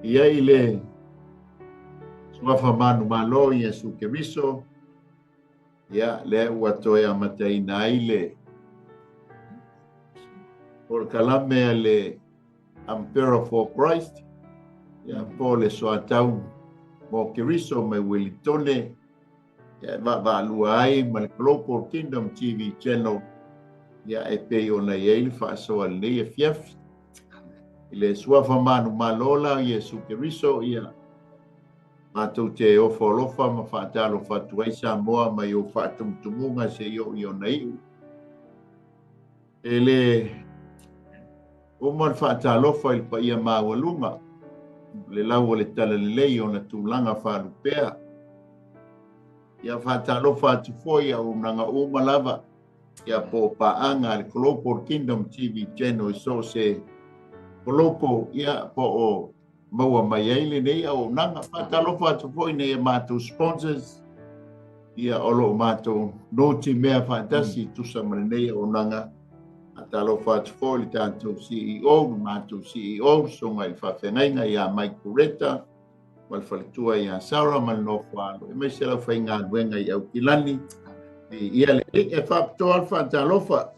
ia i le suafa manu malo i Iesu Keriso ia le ua toe amataina ai le por kalame le Ampera for Christ ia po le soatau mo Keriso me Wellingtone ia va lua ai ma le Global Kingdom TV channel ia e pei ona iai le fa'asoa lenei e fiafi i le suafa manu malola Iesu Keriso ia matou te ofolofa ma fa'atalo fatu ai Samoa mai o fa'atumutumunga se i ona iu e le o man fa'atalofa i le paia maualunga le lau o le talalelei ona tulaga fa'alupea ia fa'atalofa atu foi au naga uma lava ia po pa'aga le Global Kingdom TV channel so se Koloko ia po o maua mai ai lenei au naga fa'atalofa atu foi nei e matou sponsors ia o lo'o matou noti mea fa'atasi tusa ma lenei au naga atalofa atu foi le tatou CEO le matou CEO soga i le fa'afegaiga ia Mike Kureta ma le faletua ia Sara ma le nofo alo e mai se lau faigaluega i Aukilani ia le'ei e fa'apitoa le fa'atalofa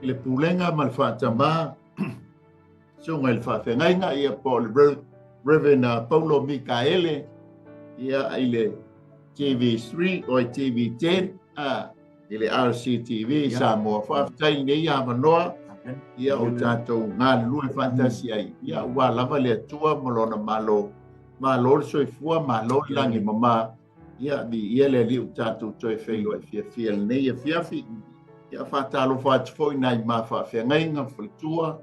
i le pulega ma le fa'atamā soga i le fa'afegaiga ia po le Reverend Paulo Mikaele ia i le TV3 o i TV10 i le RCTV Samoa fa'afetai nei avanoa ia o tatou galulue fa'atasi ai ia ua lava le atua ma lona malo le soifua malo i lagi mamā ia ia le ali'u tatou toe feiloa i fiafia lenei e fiafi ia fa'atalofa atu fo'i nai mafa'afegaiga faletua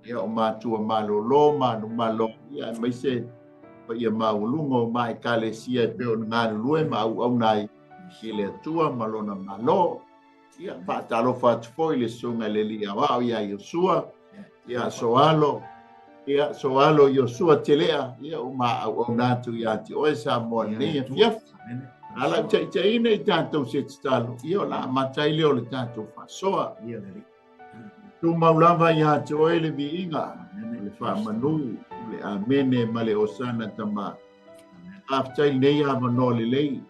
ia o matua malolo malo ia mai se ia maualuga o maekalesia e pe ona galulue ma auauna ai i le atua ma lona malo ia fa'atalofa atu fo'i le suga le li'aua'o ia Iosua ia soalo Iosua telea ia o maauauna atu iā te oe Samoa lenei e fiafi ala taʻitaʻina i tatou se tatalo ia o la'amatai lea o le tatou fa'asoa tumau lava iā te oe le vi'iga le fa'amanu le amene ma le osana tamā afetai lenei avanoa lelei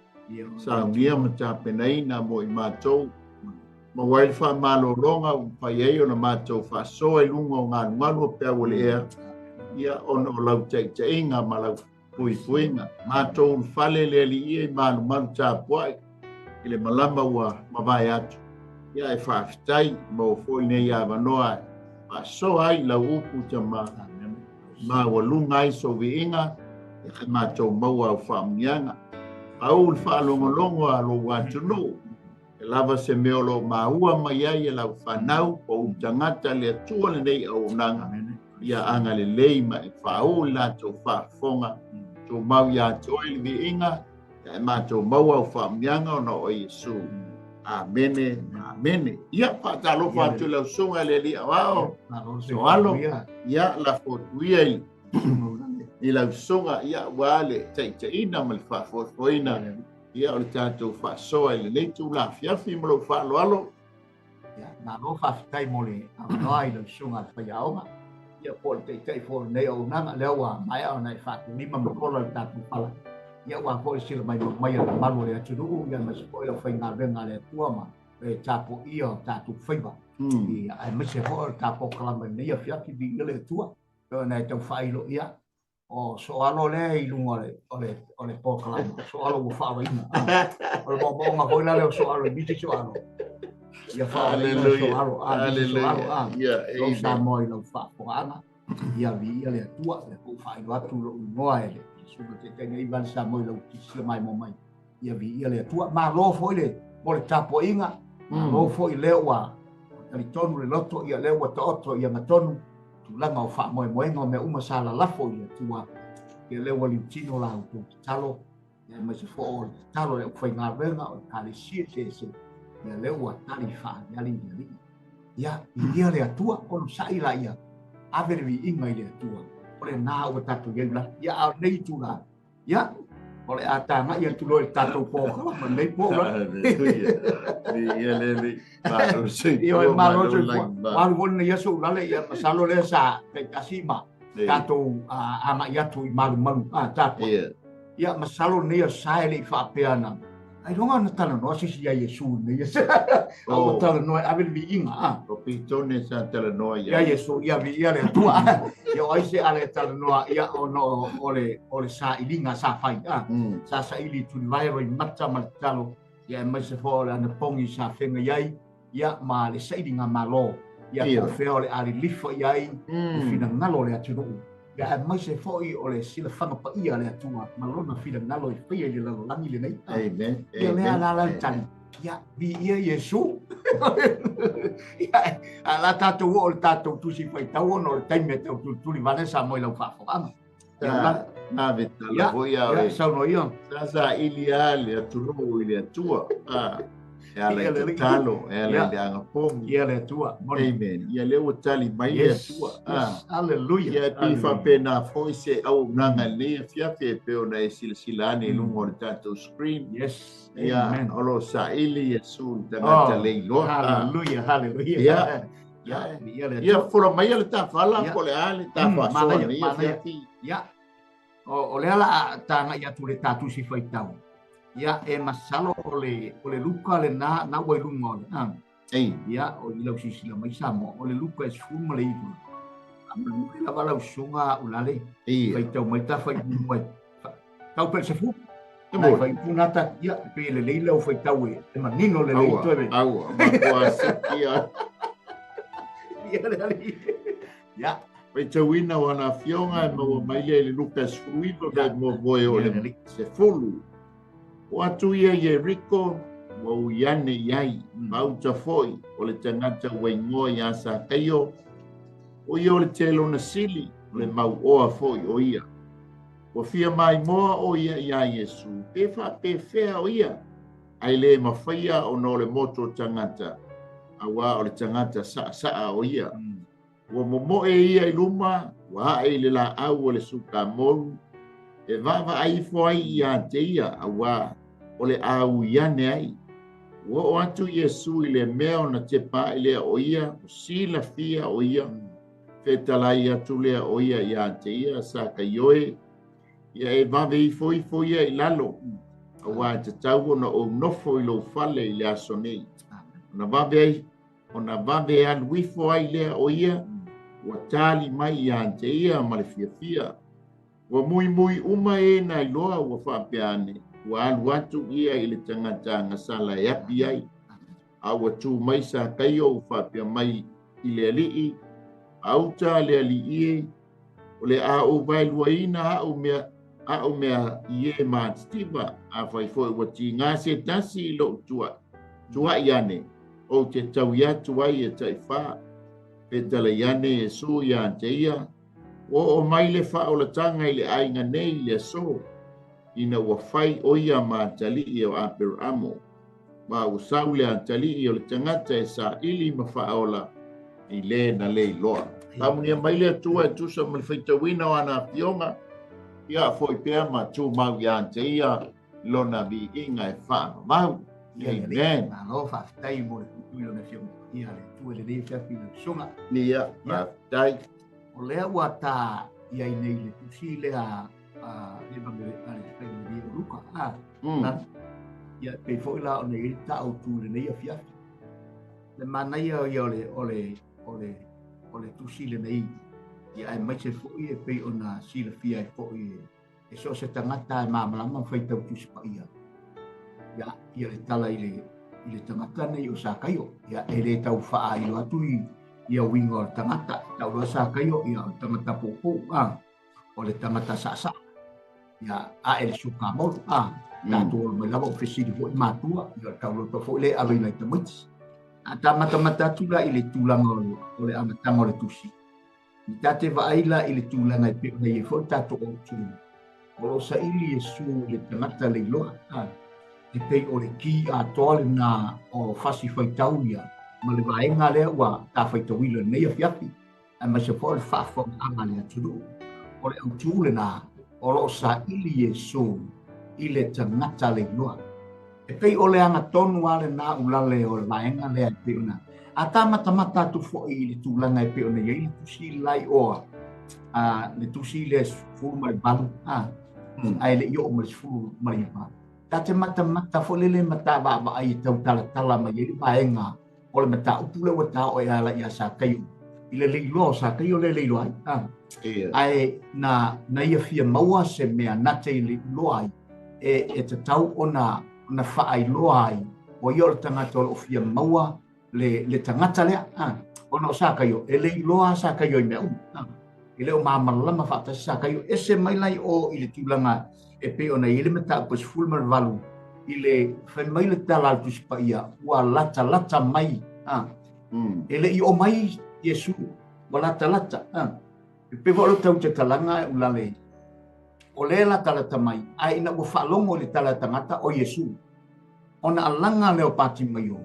saunia ma tapenaina mo i matou ma uai le fa'amalōloga ua pai ai ona matou fa'asoa i luga o galugalu o pe au le ea ia ona o lau taʻitaʻiga ma lau puipuiga matou le fale le ali'ia i malumalu tapua'i i le malama ua mavae atu ia e fa'afetai ma o fo'i nei avanoa fa'asoa ai lau upu tamā maualuga ai sovi'iga e matou maua au fa'amuniaga au le fa'alogologo a lou atunuu e lava se mea o lo maua mai ai e lau whanau o u tangata le atua lenei au nanga ia anga lelei ma e whau la tō whaafonga tō mau ia toi le viinga e mātou mau au whaamianga o na o Iesu. Amene, amene. Ia patalo whatu lau sunga le li awao. So alo, ia la fotuia i lau sunga ia wale taitaina ma le whaafoina. Ia o le tātou whaasoa i le leitu la fiafi mo lau whaaloalo. Nā no whaafitai mo le awanoa i lau sunga whaiaonga. Ia po le teitai fo nei au nanga leo wa mai au nei whatu lima makola le tātou pala. Ia wa po sila mai mai ala malu le atunu ia mas po ia whainga renga le tuama e tāpo ia tātou whaiva. Ia ai mese ho tāpo kalama nei a fiafi bi ile tua. Peo nei tau whailo ia. O so alo le i lunga o le po kalama. So alo ua whaaro ina. O le bonga hoi la leo so alo i biti so alo. Ia whaaro ina so alo a biti so alo a. Lo sa moi lau whaaponga. Ia vi ia le tua le po whailo atu lo ungoa e le. Sudah te nei van sa moi lau tisia mai mo mai. Ia vi ia le tua ma lo foi le mo le tapo inga. Lo foi le wa. Tali tonu le loto ia le wa to ia matonu. Tulanga o wha moe moenga me uma sala lafo ia tua. Ia le wa liutino la auto talo. Ia mai se fo o talo le whai ngā renga o kare sia se. Ia le wa tali wha yali yali. Ia ia le atua o sa ila ia. Avere vi inga ia tua. Ole nā ua tatu yela. Ia au nei tula. Ia. Ole atanga ia tulo e tatu po. Ma nei po la. Ia le Ia malo se po. Walu wona ia so lale ia masalo le sa te kasima. Tato ama yatu I malu tato. Ia masalo nia sai le whapeana. Ai ronga na tala noa sisi ia Yesu nia. Au tala noa abil bi inga. O pitone sa tala noa ia Yesu ia bi ia le tua. Ia oise ale tala noa ia ono ole sa ilinga sa fai. Sa ili tuli vairo I mata maltalo. Ia mai se fo le ana pongi sa fenga iai. Ia ma le sa ilinga malo. Ia ko feo le ali lifo iai. Fina ngalo le atunu. Ya mai se foi o le sila fanga pa ia le atua malona fila ngalo I fia le lalo langi le nei. Amen. Ia le ala tani. Ya bi ia Yesu. Ya ala tato o le tato tu si fai tau no le taime tau tu li vanesa mo ila fa fo. Na vetala voia ya sa no ia. Sa ilia le aturu ile atua. Ela le talo, ela le angapong. Ia le atua. Amen. Ia le o tali mai le atua. Hallelujah. Ia pi fa pena foi se au nanga le fia fe pe ona e silsilane lungo le tato screen. Yes. Ia olo sa ili Yesu tangata le lo. Hallelujah. Hallelujah. Ia fora mai le ta fala ko le ale ta fa so ia. O le ala tanga ia tu le tatu si fai tau. Ia masalo ole luka le na wai lungo. Ia o ila sila mai samo ole luka sfuma le ibu. Luka la bala usunga ulale. Fai tau mai ta fai mai. Tau pe se fu. Fai punata ia pe le leila o fai tau e manino le le tobe. Au, ma kwa ia. Ya. Fai tau ina wana fionga mo mai le luka sfruido da mo voe ole se fulu. O atu ia Yeriko, o iane iai, mauta foi, o le tangata waingoa i asa kaio, o ia o le telo na sili, o le mau oa foi o ia. O fia mai moa o ia ia Yesu, pe fea o ia, ai le mawhaia o no le moto tangata, awa o le tangata saa o ia. O momo e ia I luma, wa e le la au o le suka moru, e vava ai foi ia te ia awa o le au iane ai. O atu Yesu I le mea na te pa I le o ia, o sila fia o ia, fetalai atu le o ia ia te ia, sa ka ioe, ia e vave I foi ia I lalo, awa te tau na o nofo I lo fale I le aso nei. Ona vave aluifo ai le o ia, wa tali mai ia te ia ma le fia. Wa mui uma e na iloa wa whapeane. Wa alu atu ia I le tangata ngasala e api ai. Awa tu mai sa kaio u whapea mai I le alii. Auta le alii. O le a o vai luaina a o mea ie maa stiva. A whaifoi wa ti ngā se tasi I lo tua iane. O te tau ia tuai e taiwha. Petala iane e su ia te ia. O mai le whaolatanga I le ainga nei le so. Ina wa whai o ia ma tali I o aper amo. Ma o sau le tali I o le tangata e sa ili ma whaola I le na le loa. Tamunia mai le atua e tusa ma le whaitawina o ana fionga. Ia foi pia ma tu mau ia te ia lona vi inga e whaama mau. Amen. Na lo whaftai mo le kutuilo na fionga. Ia le tu le rei whiawhi na sunga. Nia, whaftai. O lea ua tā ia I nei le tusi lea le bangere ale whainuri o luka. Ia pei fo ila o nei ta au tu le nei a fiafi. Le manai o le tusi le nei. Ia e mai se fo I e pei o na sila fia e fo I e so se tangata e mamalama whaitau tusi pa ia. Ia le tala I le tangata nei o sa kaio. Ia e le tau wha ilo atu ia wingo o tangata. Tau roa sa kaio ia o tangata popo. O le tangata sa. Ia a e le suka moru. Tātou o mai lawa o whesiri fo I mātua. Ia tau roa fo le awe lai tamatis. A tā mata tula I le tūlanga o le amatanga o le tusi. Ni tate waaila I le tūlanga I peo nei e fo tātou o tūlanga. O lo sa ili e su le tangata le loa. E pei o le ki a toa le na o fasi whaitau ia. Ma le vaenga lea ua tā whaitawila nei a fiapi. A ma se fo le whawha anga le aturu. O le au tūle nā. O lo sa ili e su I le tangata le loa. E pei o le anga tonu ale nā ulale o le vaenga lea e peo na. A tā mata tu fo I le tūlanga e peo nei. I le tusi lai oa. le tusi le fulu mai balu ai le yo mai fulu mai ba ta te mata fo le mata ba ai tau tala mai le baenga o le mata upu le wata o ia la ia sa kai ile le lo sa kai o le lo ai na ia fia maua se mea na te le lo ai e te tau ona fa ai lo ai o yo le tangata o fia maua le tangata le ona sa kai o le lo sa kai o me ile o mamalama fa ta sa kai ese mai lai o ile tulanga e pe ona ile mata pas full mar valu ile fa mai le tala tu spaia wa lata mai ele i o mai Yesu wa lata e pe vo tau te talanga ulale o le lata mai ai na go fa longo le tala tangata o Yesu ona alanga le o pati mai o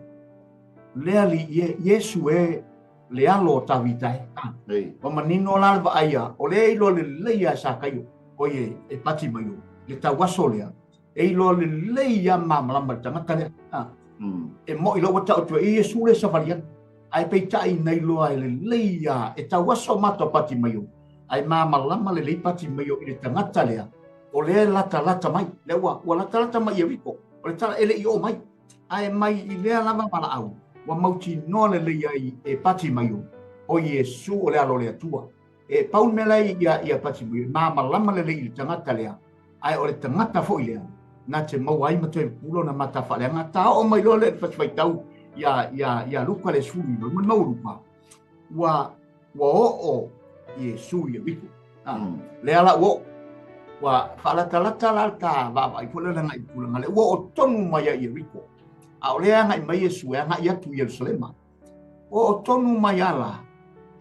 le ali Yesu e le alo tawitai o manino la va aia o le ilo le leia sa kayo o ye e pati mayo le tawaso le e ilo le leia mamla matanga kale e mo ilo wata o e Yesu le safarian ai pe tai nei lo ai le leia e tawaso mato pati mayo ai mamla le pati mayo i le tangata le o le lata mai le wa lata mai e ripo o le tala ele i o mai ai mai i le lava mala au wa mauti no le ai e pati mayo o Yesu o le alo le tua e paul melai ia pati mayo malama le tangata le ai o le tangata fo ile na te mau ai mate pulo na mata fa le ngata o mai lo le fai tau ia luka le suri mo mau luka wa o Yesu ia biku le ala wa fala tala va vai pulo na ngai pulo ngale o tonu mai ia biku a o lea ngai mai Yesu e ngai atu Yerusalema o tonu mai ala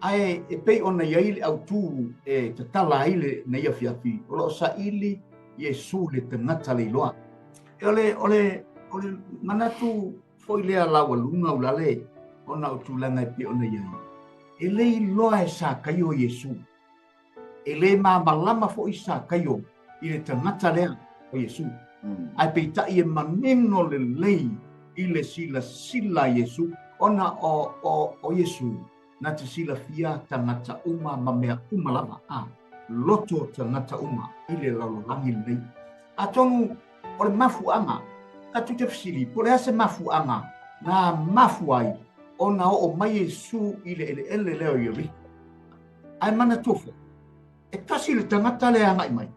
ai e pei ona ia ile au tu e te tala ile na ia fiafi o lo sa ili Yesu le tangata le loa e ole manatu foi lea lawa lunga ulale ona o tu langa pe ona ia e le loa e sa kayo Yesu e le malama fo isa kayo ile tangata le o Yesu ai pei ta ia maneno le lei ile sila Yesu ona o Yesu na te sila fia tangata uma mamea umalama loto tangata uma ile lalolangi nei atonu o le mafuanga ka tu te fsili po le ase mafuanga na mafuai ona o mai Yesu ile leo yori ai mana tofo e kasi le tangata le anga mai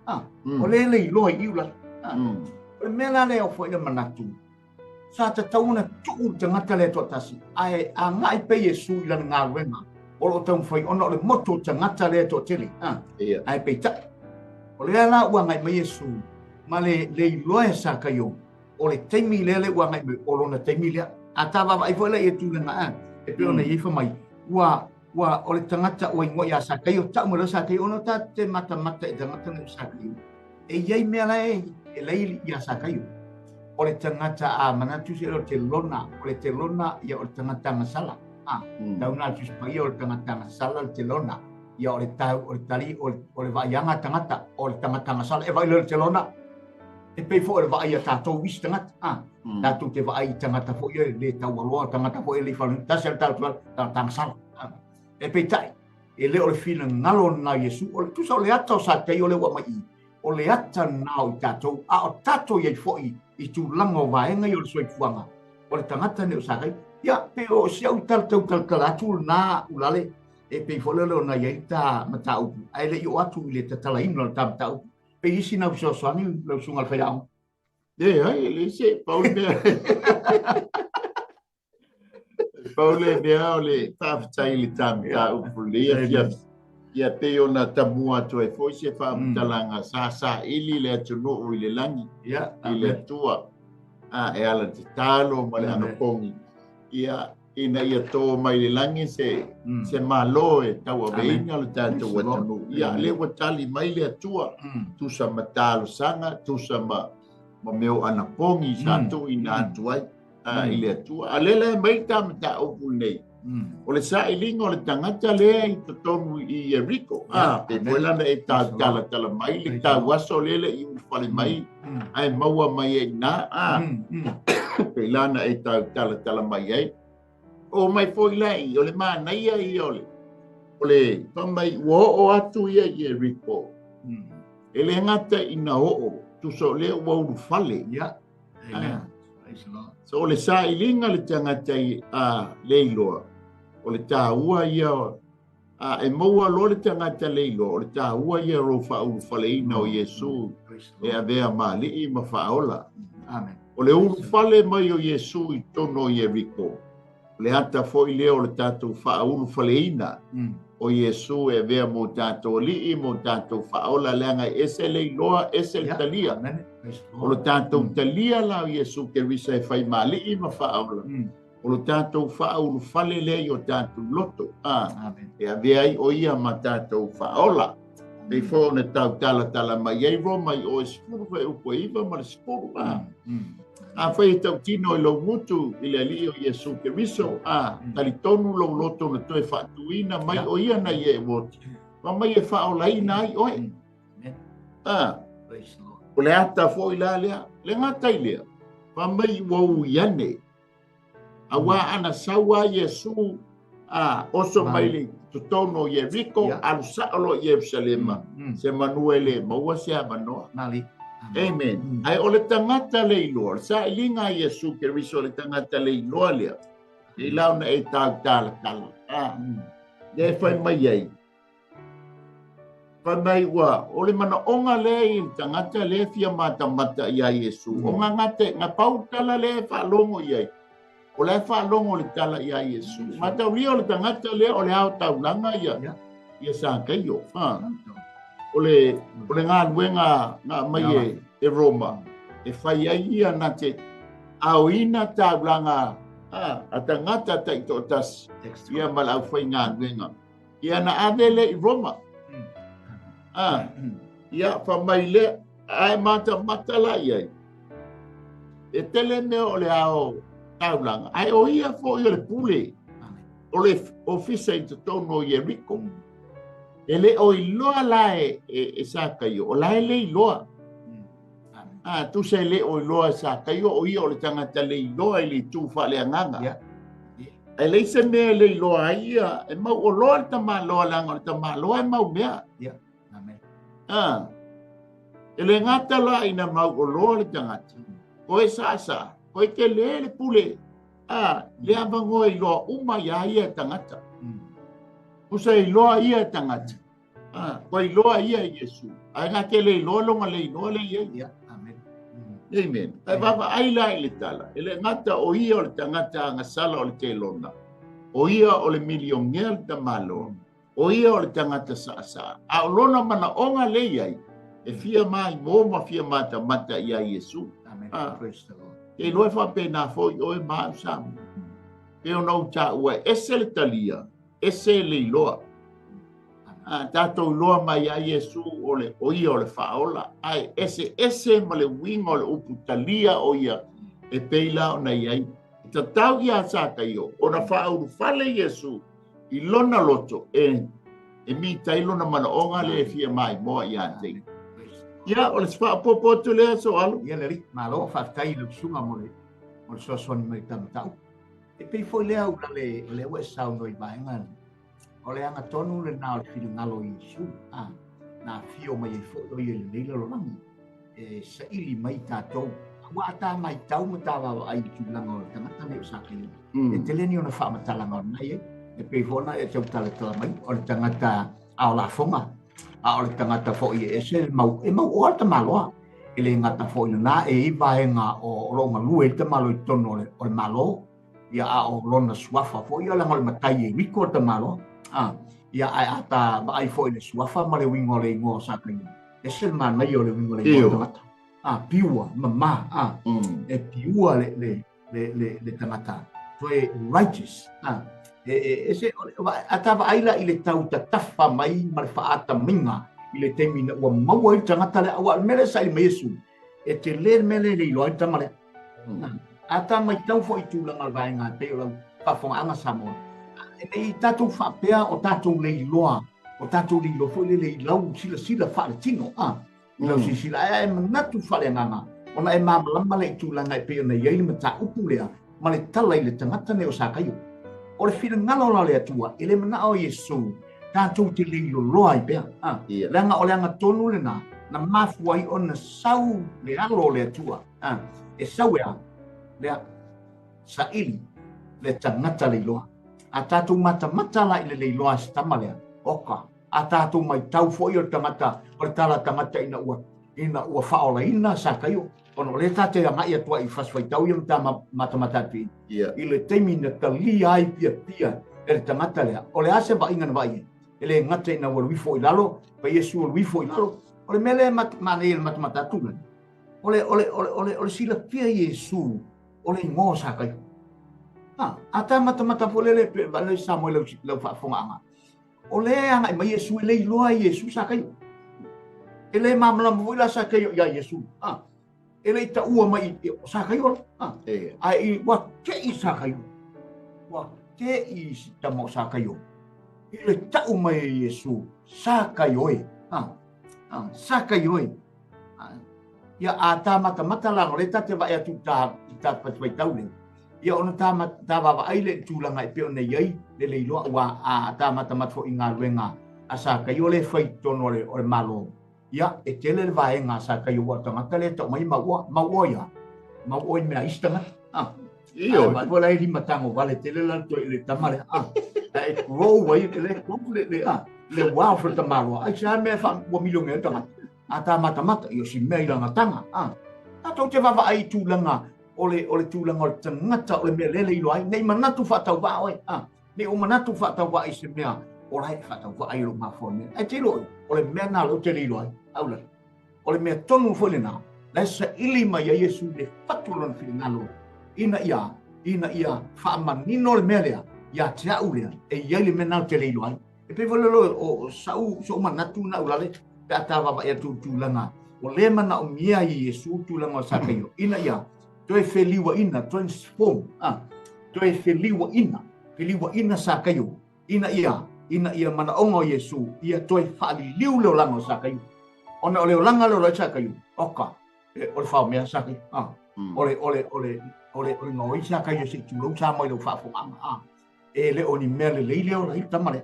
o le loi iula o mela le o fo ile manatu sa te tauna tuku tangata le totasi ai a ngai pe Yesu i lana ngā wenga o lo tau whai ono le moto tangata le totili ai pe ta o le ala ua ngai mai Yesu ma le iloa e sa kayo o le teimi le ua ngai mai o lona teimi lea a tawa vai fo le e tu lana e pe ona ifa mai ua o le tangata ua ingo ia sa kayo ta mo le sa kayo ono ta te mata e tangata le sa kayo e iei mea la e leili ia sa kayo o le tangata a manatu se o te lona o le te lona ia o le tangata ngasala dauna tu spagi o le tangata ngasala o te lona ia o le tau o le tali o le vaianga tangata o le tangata ngasala e vai le te lona e pei fo le vai tatou wis tangata tatou te vai tangata fo ia le tau aloa tangata fo le fa ta se tau tangata ngasala e pei tai e le o le fina ngalo na Yesu o le tu sa o le ata o sa te o le wa mai o le ata nao i tatou a o tatou iai fo'i i tu lango vaenga i o le soifuanga o le tangata ne o sakai ia pe o sia u tau kalatu na ulale e pe folelo na iai ta matau ai le i o atu i le tatala ino ta matau pe isi na uso soani le sunga al faiao ai le se Paule mea o le taftai le tamta upulia ia pe ona tamua to e foi se fa talanga sa ili le tunu i le langi i le tua e ala te talo ma le ano pongi ia ina ia to mai le langi se malo e taua veinga le tato watanu ia le watali mai le tua tu sa matalo sanga tu sa ma meo ana pongi sa tu ina atuai i le tua alele mai tamta upu nei o le sa ilinga o le tangata lea i totonu i Jericho pe moelana e tala mai le tawaso lele i ufale mai ai maua mai e na pe lana e tala mai ai o mai foi lai o le manaia i o Ole, pamai wo o atu ia Jericho. Ele ngata ina o tu so le wo fale. Ya. Amen. Praise the Lord. So ole sa ilinga le tangata a leilo. Ole ta ua ia e moa lo le tangata leilo. Ole ta ua ia ro fa fale ina o Yesu. E avea mali I ma faola. Amen. Ole fale mai o Yesu I tono Jericho. Le ata foi leo le tatou whaulu whaleina o Yesu e vea mo tatou li'i mo tatou whaola leanga ese le iloa ese le talia. O le tatou talia la o Yesu ke risa e whai ma li'i ma whaola. O le tatou whaulu whale le o tatou loto. E a vea I o ia ma tatou whaola. E whone tau tala mai ei Roma I o espuru whai upo iwa ma le spuru. A whai tau tino I lo mutu I le li o Yesu ke riso talitonu lo loto na toe whaatuina mai o ia na ie woti. Ma mai e whaola ina ai oe. O le ata fo I la lea, le ngata I lea. Ma mai wau iane. A wā ana sawa Yesu oso mai le tutono Jericho alu saolo Yerusalema. Se manuele maua se abanoa. Nali. Amen. Ai o le tangata le iloa. Sa ilinga Yesu ke riso le tangata le iloa lea. I launa e tau tala kala. Le whai mai ei. Whai mai ua. O le mana onga le I tangata le fia mata ia Yesu. Onga ngate ngā pautala le whalongo iai. O le whalongo le tala ia Yesu. Mata ria o le tangata le o le hao tau langa ia. Ia sa kaio. O le ngā luenga ngā mai e Roma. E whai ai ia na te au ina tau langa a tangata ta ito tas. Ia malau whai ngā luenga. Ia na avele I Roma. Ia whamai le ai mata la iai. E tele me o le ao tau langa. Ai o ia fo I le pule. O le ofisa I te tono Jericho. Ele o iloa la e sa kaio. O la ele iloa. Tu se le o iloa sa kaio o ia o le tangata le iloa I le tu whale anganga. E le se mea le iloa ia. E mau o loa le tama loa langa. Le tama loa e mau mea. E le ngata la ina mau o loa le tangata. Koe sa. Koe ke le pule. Le avangoa iloa uma ia ia tangata. Kusa iloa ia tangata. Koe iloa ia Yesu. Ai ngā ke le iloa longa le iloa le ia. Amen. Ai vava aila I le tala. Ele ngata o ia o le tangata ngā sala o le te lona. O ia o le milionea le tamalo. O ia o le tangata sa. A o lona mana onga le iai. E fia mai mōma fia mata ia Yesu. E loe whapena fo I oe maa samu. E o nau ta ua ese le talia. Ese le iloa. Tātou loa mai a Yesu o ia o le whaola. Ai ese ma le winga o le upu talia o ia e peila o nei ai. Ta tau ia sa kaio. O na whauru whale Yesu I lona loto e mi tailona mana onga le fia mai moa ia te. Ia o le swa popo tu le so alu. Ia le ri malo whaftai le sunga mo le soasoni mai tau. E pei foi le au le ue sau noi vaenga. O le anga tonu le nao le whiri ngalo I Yesu. Nā whio mai e whoto I le leila lo rangi. E sa ili mai tātou. Wa ata mai tau ma tawa ai ki langa o tangata me sa kili. E te leni ona wha matalanga o nai e. E pei fona e tau tala tala mai. O le tangata ao la fonga. A o le tangata fo I e se mau o alta maloa. E le ngata fo I na e I vaenga o ronga lue te malo I tono o le malo. Ia a o lona suafa fo I ala ngol matai e wiko te malo. Ia ai ata ba ai foi le suafa ma le wingo le ngo sa kai. E se man mai o le wingo le ngo tangata. Piua mama e piua le tangata. So e righteous. E se ata ba ai la I le tau ta tafa mai ma le faata minga I le temi na ua maua I tangata le awa mele sa I me Yesu. E te le mele le ilo I tamale. Ata mai tau fo I tūlanga vaenga te o whafonga anga Samoa. E tātou whapea o tātou lei loa, o tātou lei loa fo le lau sila whare tino. Lau sila e manatu whare nganga. Ona e māmalama le tūlanga e peo na iei le mata upu lea, ma le tala I le tangata ne o sākaio. O le whira ngalo la le atua, e le mana o Yesu, tātou te leilo loa i pea. Langa o leanga tonu le na mafu ai o na sau le alo le atua. E sau ea, lea sa ili le tangata leiloa. A tātou mata la i le leiloa si tama lea. Oka, a tātou mai tau foi o tangata, o le tala tangata ina ua whaola ina sa kaio. Ono le tate a mai atua i faswai tau i mta mata tui. I le teimi na talia ai pia e le tangata lea. O le ase ba inga na vai. E le ngata ina ua luifo i lalo, pa Yesu ua luifo i lalo. O le mele mana i le mata tuna. O le sila pia Yesu, o le ingo sa kaio. A ta mata polele pe vale Samuel lau whaafonga anga. O le anga i mai Yesu e lei loa Yesu sa kaio. E le mamala mwila sa kaio ia Yesu. E le ta ua mai sa kaio. Ai wa ke i sa kaio. Wa ke i tamo sa kaio. E le ta u mai Yesu sa kaio e. Sa kaio e. Ia a ta mata lang le ta te vai atu ta patwai tau le. Ia ona ta wa ai le tūlanga i peo nei ai le leiloa ua a ta mata fo i ngā luenga a sa kai o le whai tono o le malo. Ia e tele le vaenga sa kai ua tangata le tau mai maua ia. Maua i mea istanga. Iyo. Wala e lima tango wale tele la to i le tamale. E kuro wai le kupu le wao fra tamalo. Ai sa mea wha ua milonga e tangata. A ta mata i o si mea i langa tanga. A tau te wawa ai tūlanga o le tūlanga o le tangata o le mea lele ilo ai, nei manatu whatau wa oi. Nei o manatu whatau wa i se mea, o rai whatau wa ai lo mawhone. Ai te loi, o le mea nā lo te ilo ai, aula. O le mea tonu whole nā, lai sa ili mai a Yesu le whatulon whiri ngalo. Ina ia, whaamanino le mea lea, ia te au lea, e iai le mea nā te ilo ai. E pe wale lo, o sau, so manatu na ulale, te atawa wa ia tūlanga. O le mana o mia i Yesu tūlanga o sakaio. Ina ia, toe feliwa ina transform toe feliwa ina sa kayo ina ia mana ongo Yesu ia toe fali liu le langa sa kayo ona ole langa le sa kayo oka ole fa me sa kayo ole no isa kayo si tu sa mo le fa fo e le oni me le le tamale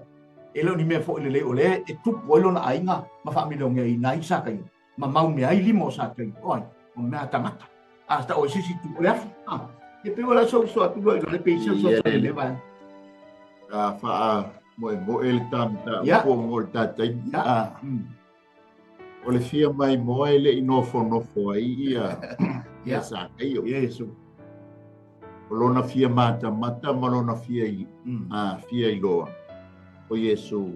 e le oni me fo le ole e tu polo na ainga ma fa mi lo ngai na isa kayo ma mau me ai limo sa kayo oi o me atamata hasta hoy sí tu olaf e pe wala so tu lo le peisa so le va fa mo el tamta po mo tata o le fia mai mo ele inofo ai ia sa kaio Yesu o lona fia mata ma lona fia fia i loa o Yesu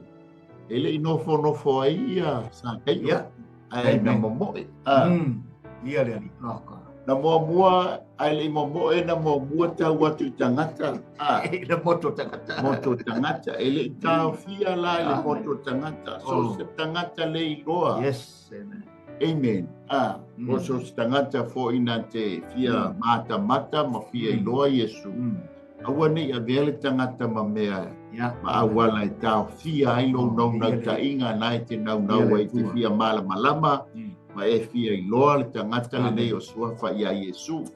ele inofo ai ia sa kaio ai na mo ia le ali roka na mua ai le momo e na mua tau atu tangata le moto tangata ele tau fia la le moto tangata so se tangata le iloa yes amen o so se tangata fo ina te fia mata ma fia iloa Yesu awa nei a vele tangata ma mea ma awala e tau fia ai lo na ta inga nai te nau ai te fia malama ma e fia i loa le tangata le nei o sua fa ia Yesu.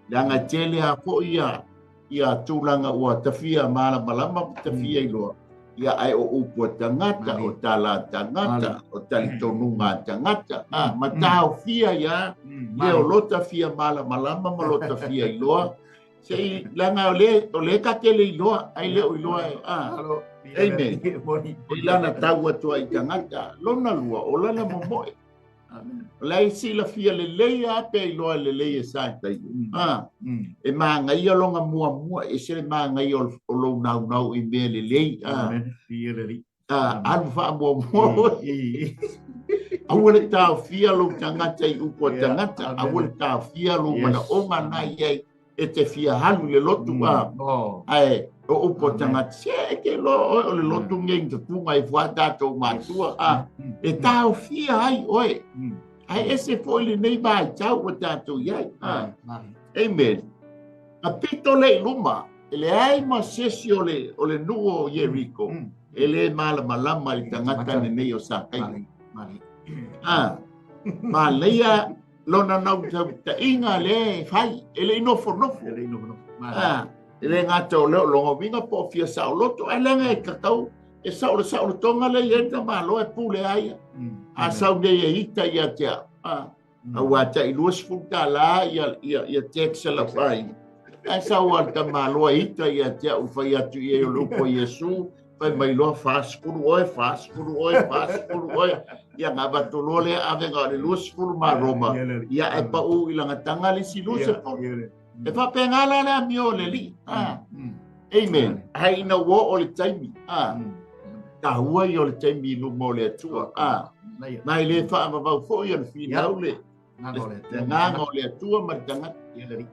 Langa tele a po ia tūlanga ua tawhia malama tawhia i loa. Ia ai o upo tangata, o tala tangata, o tali tonunga tangata. Ma tau fia ia, ia o lota fia malama ma lota fia i loa. Sei langa o le ka tele i loa, ai leo i loa. Amen. O lana tau atua i tangata, lona lua, o lana momoe. Lai sila fia le leia pe loa le leia sa tai e ma ngai longa mua e se ma ngai o lo nau i me le lei fia le li alfa mua awole ta fia lo tangata i upo tangata awole ta fia lo mana onga nai ai e te fia halu le lotu ai o upo tangata se ke lo le lotu ngeng te tunga i fuata to matua e tau fia ai oi ai ese foi le nei vai tau o tato iai amen a pito le luma ele ai ma sesi o le nuo Jericho ele malama i tangata ne nei o sa kai ma leia lona nau ta inga le fai ele nofo ele ngata o leo longo vinga po fia sa loto ai langa e kakau e sa o tonga le ye ta malo e pule ai a sa le ye ita ia te a wa ta i luas futa la ia teksa la pai a sa wa ta malo ita ia te o fai atu ia o lupo Yesu pai mai lo fast food oi ia ngaba tolole ave ga le luas fulu ma Roma ia e pa u ilanga tanga le silu se po e fa pengala le mio le li amen hai na wo o le taimi ta hua i o le taimi lu mo le atua mai le fa ma va fo ia le fina le nganga o le atua ma tanga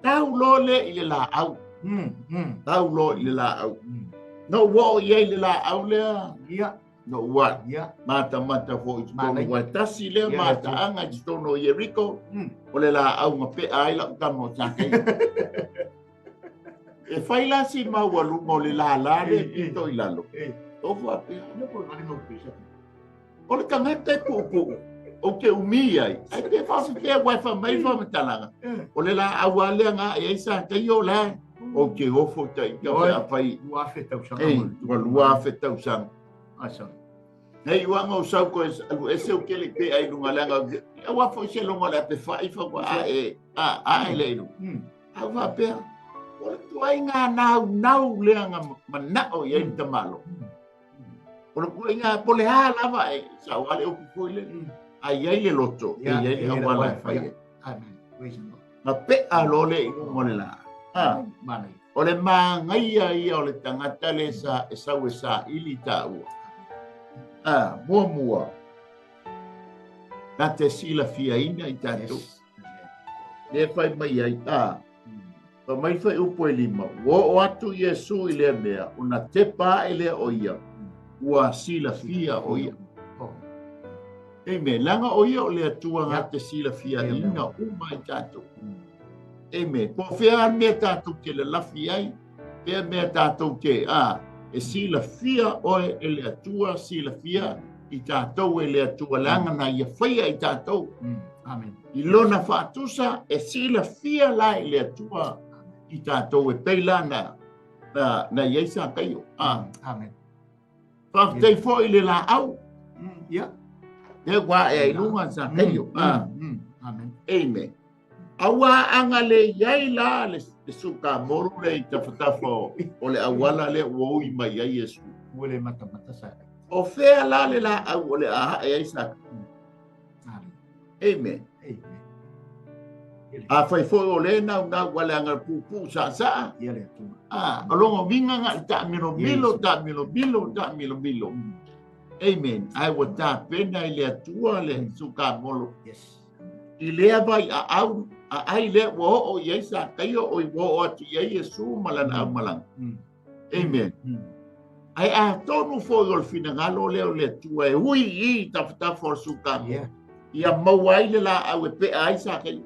tau lo le i le la au tau lo i le la au no wo ia i le la au le ia no what mata fo i tono wa tasi le mata anga i tono Jericho o le la au ma pe ai la tamo takai e fai la si ma wa lu mo le la le pito i lalo o fa pe no por mari no pisa o le tangata pu o ke umia ai te fa se ke wa fa mai fa mtalanga o le la au le nga e sa te yo la o ke o fo tai ka fai wa feta usanga wa feta usanga asa nei wa ngo sau ko ese o ke le pe ai lunga langa wa fo se longa la pe fa fa a le no a va pe o tu ai nga nau le nga mana o ye te malo o ku nga pole hala va sa wa le o ku le ai le loto ai le wa la fa amen na pe a lo le mo le la mana o le mangai ai o le tangata le sa ili ta u mua na te sila fia ina i tātou le fai mai ai pa mai fai upo e lima o atu Yesu i lea mea una te pā e lea o ia ua sila fia o ia amen langa o ia o lea tua ngā te sila fia ina uma i tātou amen po whea mea tātou ke le lafi ai whea mea tātou ke e sila fia oe e le atua sila fia i tātou e le atua langa na ia whaia i tātou. Amen. I lona whaatusa e sila fia la i le atua i tātou e peila na iaisa kaio. Amen. Whaktei fo i le la au. Ia. E wā e ilunga sa kaio. Amen. Amen. Awa anga le iai la le suka moru le i tawhatawha o le awala le uoi mai ai Yesu. Ule mata sa. O whea la le la au o le aha e ai sa. Amen. A whai fo o le nau wale anga pupu sa. O longo vinga nga ta milo milo. Amen. Ai wa ta pena i le atua le suka moru. Yes. I lea vai a au ai le wo o Yesu kaio o wo o ti Yesu malan au malang. Amen. Ai a tonu fo o fina ngalo le tua e hui I tafta for suka. Ia mawai le la au pe ai sa kaio.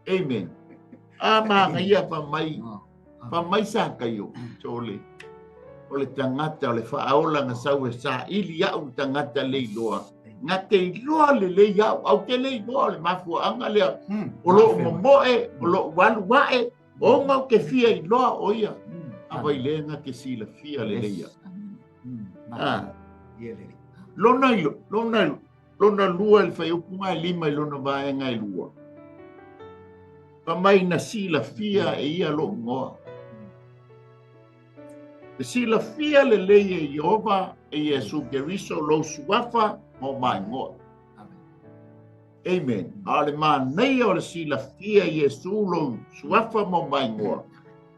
Amen. Ama ngia pa mai sa kaio. Chole. O le tangata o le faaola nga sau e sa ili au tangata le loa. Nga te loa le iau, au te le loa le mafua anga lea, o lo momoe, o lo waluae, o ngau ke fia I loa o ia, awai le nga ke sila fia le leia. Lona lua il fai upunga lima I lona vaenga I lua. Pa mai na sila fia e ia lo ngoa. E sila fia le leia Jehova e Yesu Keriso lo suafa, mo mai ngoa. Amen. Ale ma nei o le sila fia Yesu lo suafa mo mai ngoa.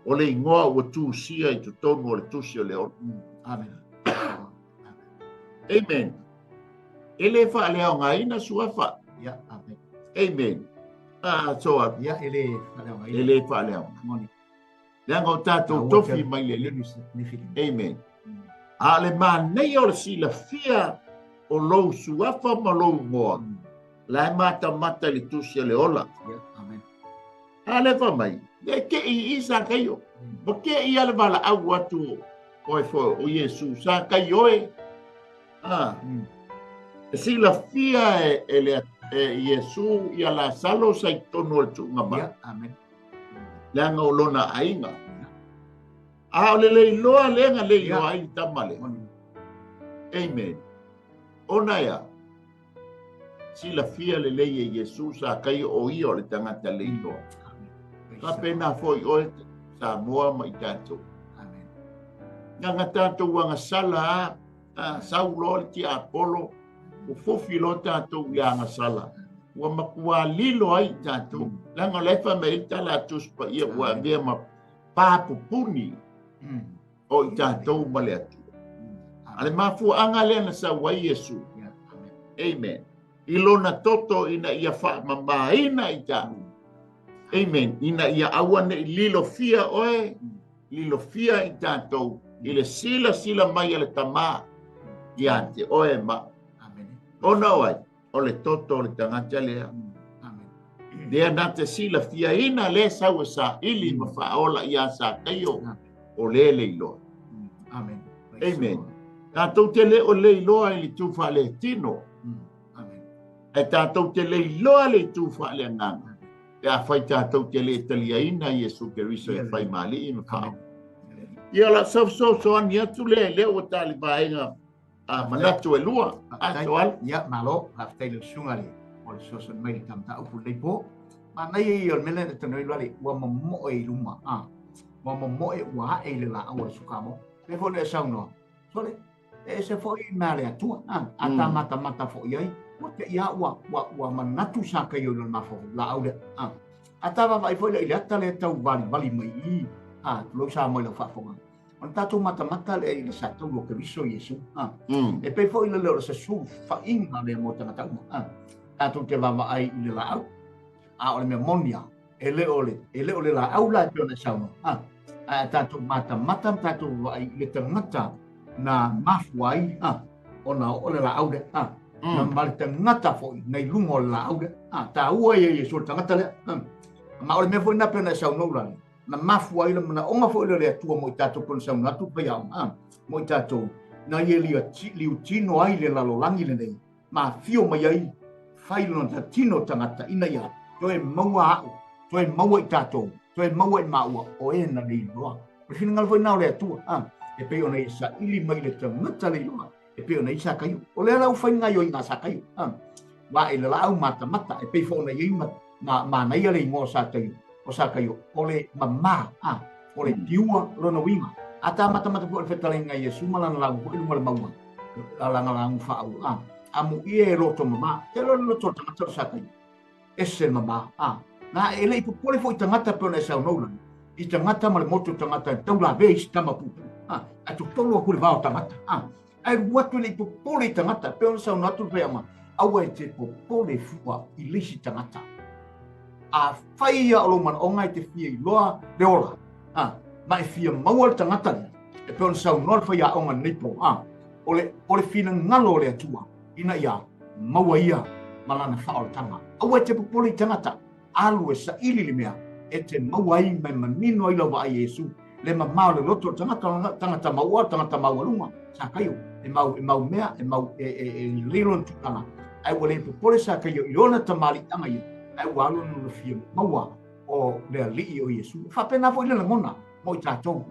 O le ngoa ua tu sia I tutonu o le tusi o le on. Amen. Amen. Ele fa leo ngai na suafa. Ya, amen. Amen. So ya ele fa leo. Moni. Lengo tato tofi mai le. Amen. Ale ma nei o le sila fia o lo suafa ma lo ngoa. La mata le tusi le ola. Amen. Ale fa mai. Le ke I isa kayo. Mo ke I ale bala au atu o fo o Yesu sa kayo e. Sila fia ele Yesu ia la salo sai tono le tunga ba. Amen. Langa o lona ainga. A le loa lenga le loa I tamale. Amen. Ona ia. Sila fia le lei e Yesu sa kai o i o le tangata le ilo. Ka pena foi o sa moa mai tātou. Amen. Nga tātou wanga sala saulo le ti Apolo o fofi lo tātou ianga sala. Wa makua lilo ai tātou. Langa lefa me il tala tuspa ia wa vea ma pāpupuni o i tātou male atu. Ale mafu anga le na sa wa Yesu. Amen. Ilona toto ina ia fa mamaina i tātou. Amen. Ina ia awane lilo fia oe. Lilo fia i tātou. Ile sila mai ale tama. Iante oe ma. Amen. Ona oai. Ole toto le tangata lea. Amen. Dea nate sila fia ina le sawe sa ili ma faola ia sa kayo. O le ilo. Amen. Amen. Tātou te le o le iloa ili tufa le tino. Amen. E tātou te le iloa le tufa le nganga. E a whai tātou te le talia ina Yesu Keriso e whai mali i mawhao. Ia la so ani atu le o tali vaenga a manatu e lua. Atoal. Ia malo haftai le sungari o le sosan mai tam ta upu le po. Ma nei o mele te noi lali wa mo e luma wa mo e wa e le la o sukamo. Le fo le sauno. Sole e se fo i male atu ata mata fo iai. Wa te ia wa manatu sa ka yo le mafo la au le ata vai fo le ata le tau vali mai lo sa mo le fa fonga. On tatu mata le sa tau lo ke viso Yesu e pe fo ile le se su fa inga le mo tanga tatu te lava ai ile la au o le memonia ele ole la au la pe ona sa tatu mata tatu ai le tangata na mafuai ona ole la au de na mal tangata fo nei lungo la au de ta ua Yesu tangata le ma ole me fo na pe na sa no la na mafua ile na onga fo ile tua mo tato kon sa na tu pa ya mo tato na ye liu tino ai le lalo langi le nei ma fio mai ai fai lo na tino tangata ina ya toe maua toe maua tato toe maua maua o e na ni lo pe fin ngal fo na le tua e pe ona isa ili mai le tangata le lo e pe ona isa kai o le la fai ngai yo ina sa kai wa ile la au mata e pe fo na ye ma na ye le mo sa kai o sa kayo ole mama ole diua lona winga ata mata po fetalenga Yesu malana la ko ilmu maua la fa amu ie lo to mama te lo to tata sa kayo ese mama na ele ipo pole fo tangata pe na sa no i tangata mal moto tangata tau la vez tama pu atu tolo ku va tangata ai watu le ipo pole tangata pe na sa no atu pe ama awe te pole fuwa ilisi tangata a fai o man o ngai te fia i loa de ola mai fia mawal tangata e pe on sau nor fai o ngan nipo ole fina ngalo le tua ina ia mawaia malana fa o tanga awe te popoli tangata alu e sa ili le mea e te mawai mai manino i lava a Yesu le mamau le loto tangata mawalunga sa kayo e mau mea e mau lilon tutanga ai wale popoli sa kayo i ona tamali tanga ia ai walo no fia maua o le li o Yesu fa pena fo ile mona mo tatou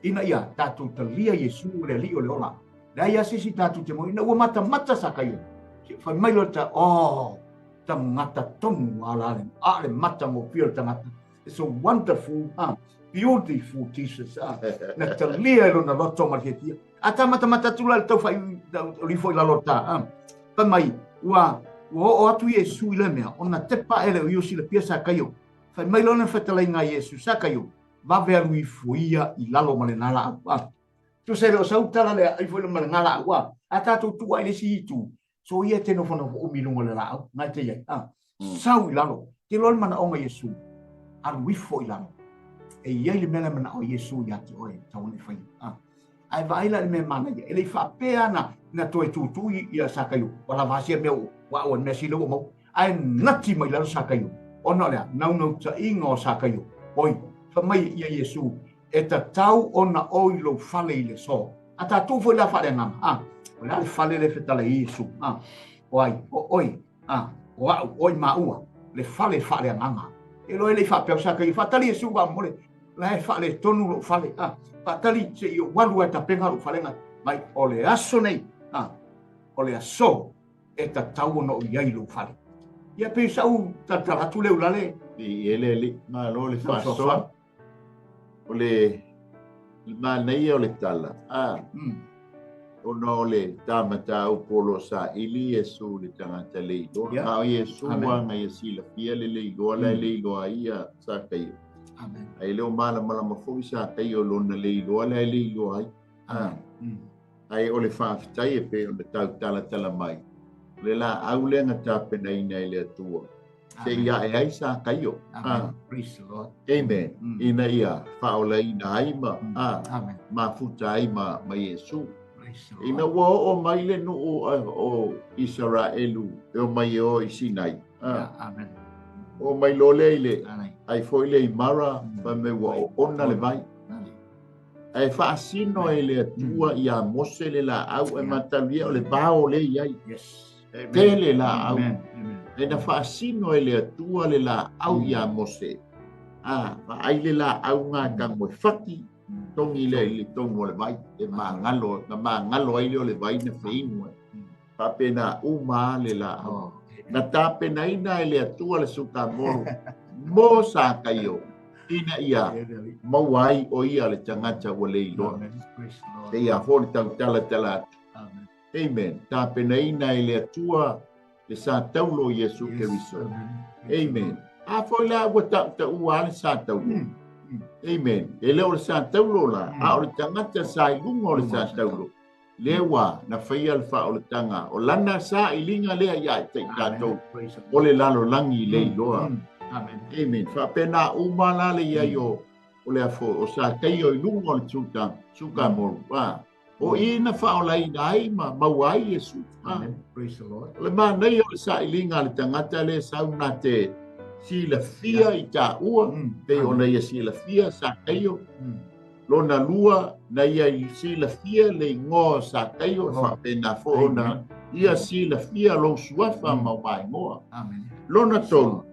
ina ia tatou talia Yesu le li o le ola da ia sisi tatou te mo ina o mata sakayo fa mai lo ta tangata tomu ala le mata mo fio tangata it's so wonderful beautiful Jesus na talia lo na loto marketia ata mata tula tau fa li foi la lota pa mai o atu Yesu ile mea ona te pa ele o Yesu le pia sa kayo fa mai lona fetala nga Yesu sa kayo va ver lui fuia i lalo malenala tu se lo sautala le ai foi lo malenala ata tu ai si tu so ia te no fono o milungo le la ngai te ia sau i lalo te lo mana o Yesu ar wi foi lalo e ia le mena mana o Yesu ya te oi tau ne fai ai vai la me mana ia ele fa pea na to tu ia sa kayo wala vasia meu wa on me silo mo ai nati mai la sa kayo ona le nau ta ingo sa kayo oi fa mai ia Yesu e ta tau ona oilo fale ile so ata tu foi la fale ngam la fale le fetala Yesu oi oi maua le fale ngam e lo ele fa pe sa kayo fa tali Yesu ba mole la fale tonu lo fale fa tali se io walu ta penga lo fale ngam mai ole aso nei o le aso e tatau ona o iai lo fale ia pe sau tataratu le ulale I ele ma lo le whaasoa. O le ma nei o le tala. Ona o le tamata au polo sa ili Yesu le tangata leigo. Ma o Yesu wanga Yesu la fia le leigo la leigo ia sa kaio. Amen. Ai leo mala mafuki sa kaio lona leigo la leigo ai. Ai o le whaafitai e pe o le tau tala mai. Le la au le ngata penai nei le atua. Se ia e ai sa kaio. Praise the Lord. Amen. Ina ia whaola ina aima. Amen. Ma futa aima ma Yesu. Praise the Ina Lord. wa o mai le nu o Israelu. E o mai o i Sinai. Amen. O mai lo le ile. Ai foi le mara pa me wa o ona le vai. Ai whaasino e le atua ia mose le la au e matawia o le bao le iai. Yes. Tele la au. Amen. E na whaasino e le atua le la au ia mose. Ai le la au ngā kango e whaki. Tongi le ili tongo le vai. E mā ngalo ai leo le vai na whainua. Papena uma le la au. Na tāpena ina e le atua le suka moro. Mō sa kaio. Ina ia. Mauai o ia le tangata wa le iloa. Te ia fōni tau tala atu. Amen. Tāpena ina e le atua le sa taulo Yesu Keriso. Amen. A foi la wa ta ua le sa taulo. Amen. E leo le sa taulo la. A o le tangata sa ilunga o le sa taulo. Lewa na whaia le wha o le tanga. O lana sa ilinga lea ia te tātou. O le lalo langi le iloa. Amen. Whapena umala le ia o le afo. O sa teio ilunga o le suka moru. O ina whaolai nai ma wai Yesu. Praise the Lord. Le ma nei o le sa ilinga le tangata le sauna te si la fia i ta ua. Te o nei si la fia sa teio. Lona lua na ia i si la fia le ngō sa teio. Whapena fōna ia si la fia lo suafa ma wai ngoa. Lona tonu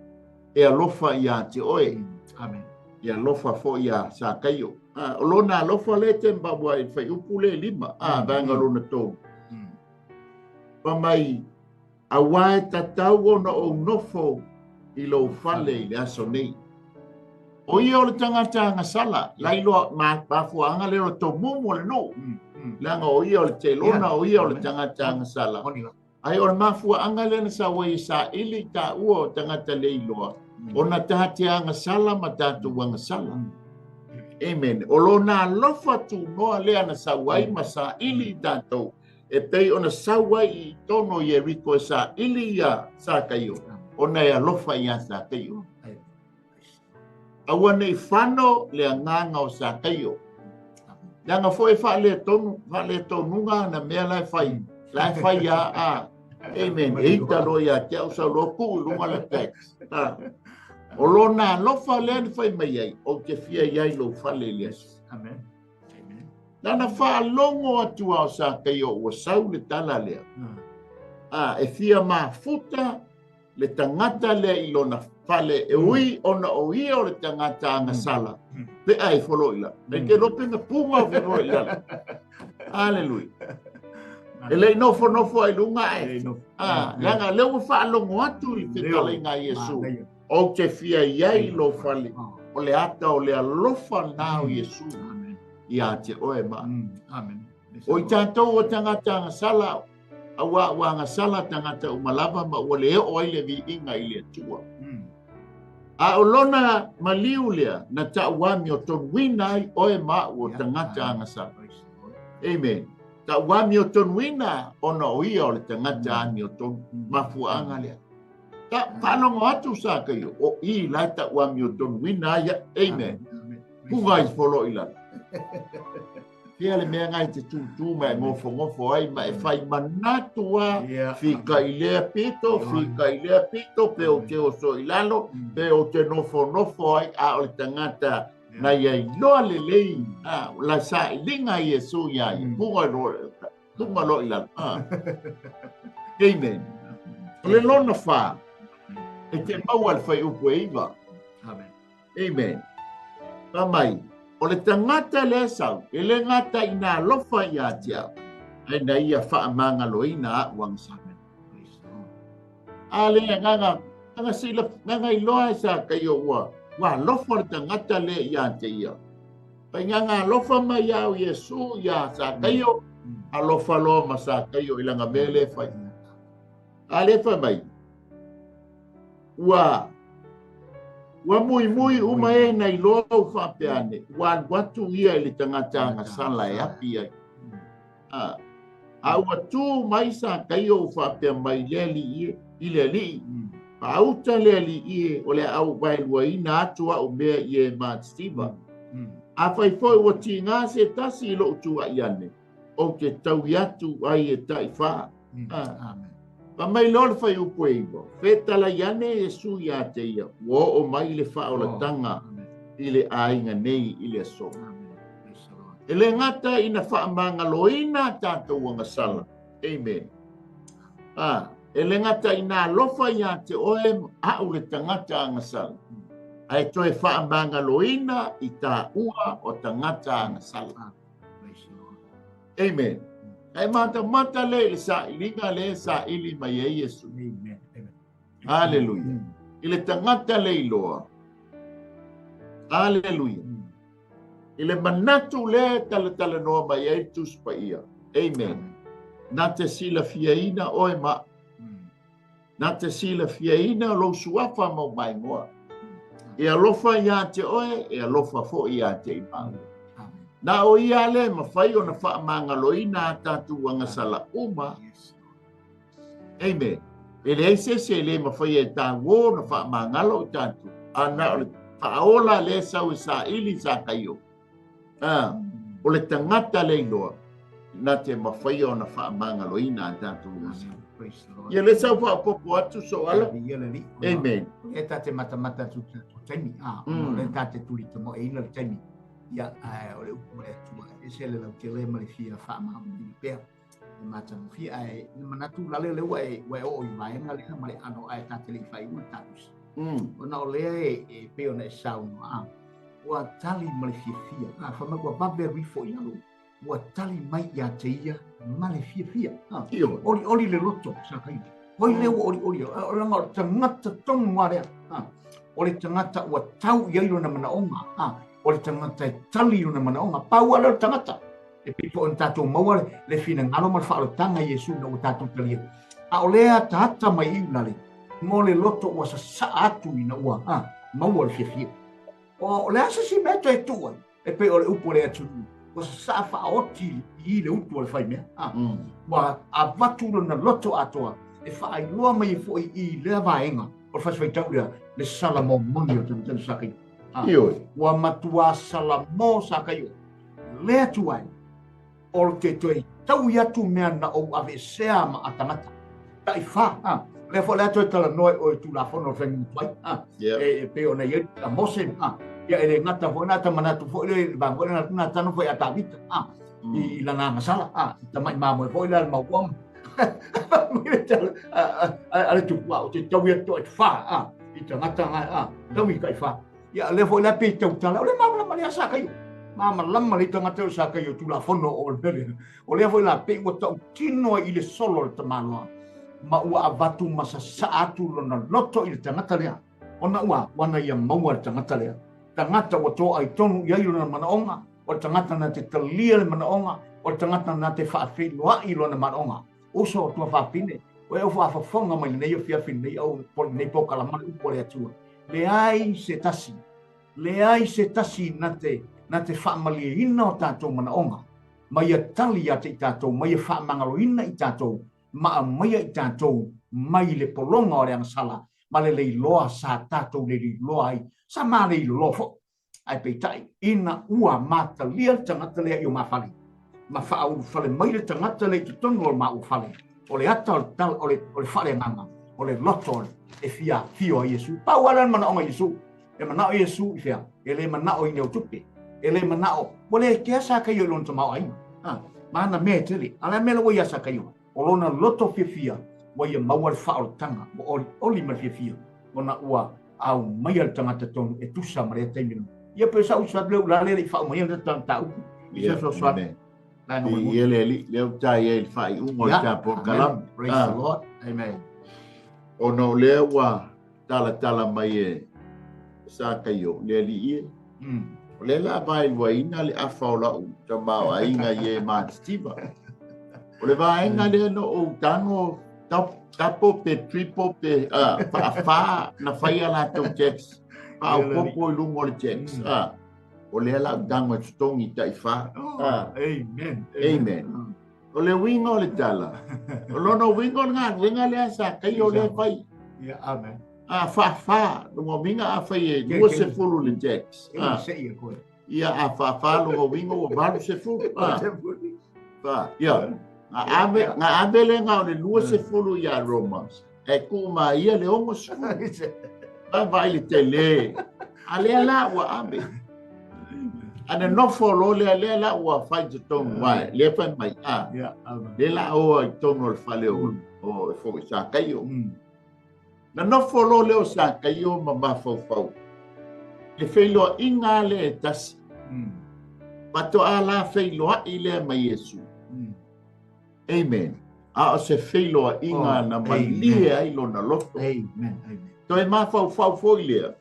e alofa ia te oe. Ia lofa fo ia sa teio. Lona alofa le te mbabua i whai upu le lima. Vanga lona tonu. Pamai a wae tatau ona o nofo i lo fale i le aso nei. O ia o le tangata ngasala, lailo mafuanga le o to mumo le no. Langa o ia o le te lona o ia o le tangata ngasala. Ai o le mafuanga le na sa wai sa ili ta ua o tangata le iloa. Ona tahatea ngasala ma tatu ngasala. Amen. O lona lofa tu noa lea na sa wai ma sa ili tatou. E pei ona sawa i tono i Eriko e sa ili ia sa kaio. Ona e alofa ia sa kaio. Awa nei whano le nganga o sa kaio. Yanga fo e wha le tonunga na mea lai whai. Lai whai ia Amen. Eita lo ia te au sa loku lunga le tex. O lona alofa lea ni whai mai ai. O ke fia iai lo whale lias. Amen. Nana whaalongo atua o sa kaio ua sau le tala lea. E fia ma futa le tangata lea i lona whale e ui ona o ia o le tangata angasala. Pe ai wholo ila. Me ke rope na punga o wholo ila. Hallelujah. E lei nofo ai lunga e. Langa leo whaalongo atu i te tala inga Yesu. O te fia iai lo whale. O le ata o le alofa nao Yesu. Ia te oe ma. Amen. O i tātou o tangata ngasala, awa ngasala tangata umalava ma ua leo o ai le vi inga i le atua. A o lona maliu lea na ta wami o ton wina ai oe ma o tangata ngasala. Amen. Ta wami o ton wina ona o ia o le tangata ami o ton mafuanga lea. Ta whanongo atu sa kayo o i lai ta wami o ton wina ai. Amen. Pungai folo ilana. Kia le mea ngai te tūtū mai ngofo ai mai whai manatua whika i lea pito pe o te oso i lalo pe o te nofo ai a o le tangata na iai loa le lei la sa i linga i Yesu iai punga lo i lalo. Amen. O le lona wha e te mau al whai upu e iwa. Amen. Pamai. O le tangata le sau, e le ngata ina lofa i atia. ai na ia whaamanga loina a wang same. Ale nganga sila nganga iloa sa kayo wa lofa tangata le ia te ia. Pai nganga lofa mai au Yesu ia sa kayo alofa lo masa kayo ilanga bele fai. Ale fa mai. Wa mui uma e nei lo fa peane. Wa watu ia ili tangata nga sala e api ai. Aua tu mai sa kayo fa pe mai leli ile li. Pauta leli ie ole au vai luaina atua o mea ie matsiva. A fai foi o tinga se tasi lo tu aiane. O te tau yatu ai e tai fa. Pa mai lor fai upo eivo. Feta la iane e su ya te ia. Wo o mai le fa o la tanga. Ile ainga nei ile so. Ele ngata ina fa manga loina tato wanga sala. Amen. Ele ngata ina lofa ya te oe au le tangata ngasala. Ai toe fa manga loina i ta ua o tangata ngasala. Amen. Ai mata le sa ilinga le sa ili mai e Yesu. Amen. Hallelujah. Ile tangata le iloa. Hallelujah. Ile manatu le tala noa mai e tus pa ia. Amen. Na te sila fiaina oe ma. Na te sila fiaina lo suafa mau mai moa. E alofa ia te oe, e alofa fo ia te imau. Na o ia le mawhai o na wha manga loina tatu wanga sala uma. Amen. E le se le mawhai e tā wō na wha manga lo tatu. Ana o le whaola le sau sa ili sa kaio. O le tangata le iloa. Na te mawhai o na wha manga loina tatu wanga sala. Ia le sau wha popo atu so ala. Amen. E ta te mata tu taimi. Le ta te turi te mo e ina le taimi. Ia o le upu le atua. E se le lau te le ma le fia wha maha mini pēr. E mata mo fia e manatu lale le ua e o i vaenga le ma le ano ai ta te le whai ua tatus. O na o lea e peo na e sau no ua tali ma le fia. Whamakua babe rifo i alo. Ua tali mai ia te ia ma le fia. Oli le loto sa kai. Hoi leo oli. O langa o tangata tonu marea. O le tangata ua tau i ailo na manaonga. O le tangata e tali i na manaonga. Pau ala o tangata. E pipo o tatou maua le fina ngalo ma le whaarotanga Yesu na o tatou talia. O lea tahata mai iu nale. Mo le loto ua sa atu i na ua. Maua le fia. O le asa si mea to e tua. E pe o le upo le atu. O sa whaoti i le upo le whai mea. Wa a vatu na loto atoa. E wha loa mai fo i lea vaenga. O le whai tau le salamo moni o tana sakai. Wa matua salamo sakai. Lea tuai. O te toi tau iatu mea na o ave sea ma atamata. Tai wha. Le fo lea toi tala noe o tu la fono whengi tuai. E peo na ieri a mose. Ia ele ngata fo nata manatu fo ile bango na tano fo ata vita I lana masala tamai mamo fo ile ma wong mire tal ale tu wa te tau ia to fa I tangata tau I kai fa ia le fo la pe tau tala ole mama ma le sa kai mama lama le tangata sa kai tu la fono o le o le fo la pe o tau tino I le solo te mano ma ua avatu masa saatu lona loto I le tangata le ona ua wana ia maua le tangata le tangata o tō ai tonu i ailo na manaonga, o tangata na te talia le manaonga, o tangata na te whaafinoa I lo na manaonga. Oso o tua whaapine, o eo whaafafonga mai nei o whiawhine au nei pokala mani upo le atua. Le ai se tasi na te whaamalia ina o tātou manaonga. Mai a tali a te I tātou, mai a whaamangalo ina I tātou, ma a mai I tātou, mai le polonga o reang sala, ma le loa sa tātou le loa ai, sa mare I lofo ai peitai ina ua mata lia tangata lea I o mawhale ma whaau whale mai le tangata lea ki tonu o mau whale o le ata o le whale nganga o le loto e fia fio a Yesu pau alan mana onga Yesu e mana o Yesu I fia e le mana o I neo tupe e le mana o wale kia sa kayo lon tamau aina mana me tele ala me lo ia sa kayo o lona loto fia wa ia mau al whaau tanga o oli ma fia ona ua au mai al tangata tonu e tusa mare taimino ia pe sa usa leu la le fa mai al tang tau ia so so I ele leo tai e fai ungo ta por kalam. Praise the Lord. Amen. Ono lewa tala mai e sa kayo le li e. Le la vai wa ina le afaula u ta mau ainga ye ma stiva. O le vai ainga le no o tango tapo pe triple pe fa na fai ala to checks. Pa o popo lungo le checks. O le la dango stongi tai fa. Amen. Amen. O le wingo le tala. O lono wingo winga le sa kayo le fai. Yeah, amen. Fa lungo winga a fai e lua se fulu le checks. Ia fa lungo wingo o balu se fulu. Fa ia. Nga abele nga o le lua se fulu ia Roma. E ku ma ia le ongo su. Ba vai le tele. Ale la wa abe. Ana no follow le la wa fai de tong mai le fa mai le la o tong o fale o fo sa kayo na no follow le o sa kayo ma fo le feilo inga le tas pato ala feilo ile mai Yesu amen a se feilo inga na malia ai lo na loto amen to e ma fo ile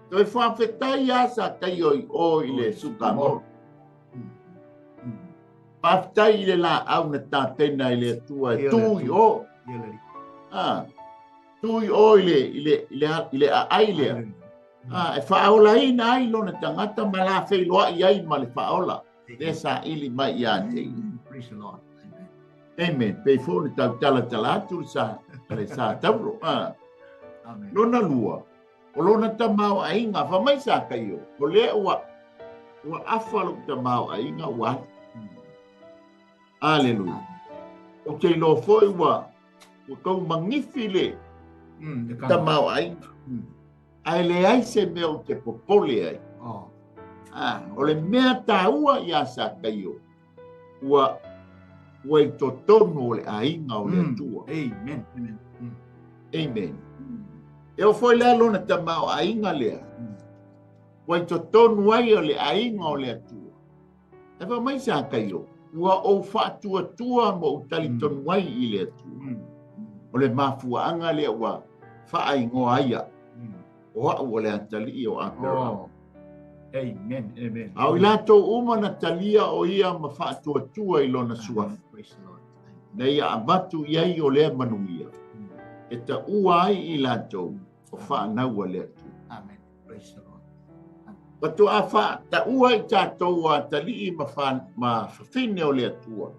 Toi fa fetai asa kayo o ile sukamo. Paftai ile la au na tatena ile tua tui o. Tui o ile aile. E faola ina ai lo na tangata mala feiloa i ai ma le faola. Desa ili mai ia te. Praise the Lord. Amen. Pei fo ni tau tala tu sa tauro. Amen. Lona lua. O lona tamau ainga fa mai sa kayo. O le wa afalo tamau ainga wa. Hallelujah. O te lo foi wa o tau mangifile tamau ainga. Ai le ai se meo te popole ai. O le mea taua ia sa kayo. Wa i totonu o le ainga o le atua. Amen. Amen. E o foi le lona tamau ainga lea. Wai to tonu ai o le ainga o le atua. E fa mai sa kayo. Ua o tua mo utali tonu ai i le atua. O le mafuanga lea wa fa aingo aia. O le atali i o apera. Amen. Au i lato uma na talia o ia ma fa tua i lona suafu. Nei a abatu iai o lea manuia. E ta ua ai i lato. O whanau a lea tu. Amen. Praise the Lord. Pato a ta ua i tātou a talii ma whawhine o lea tua.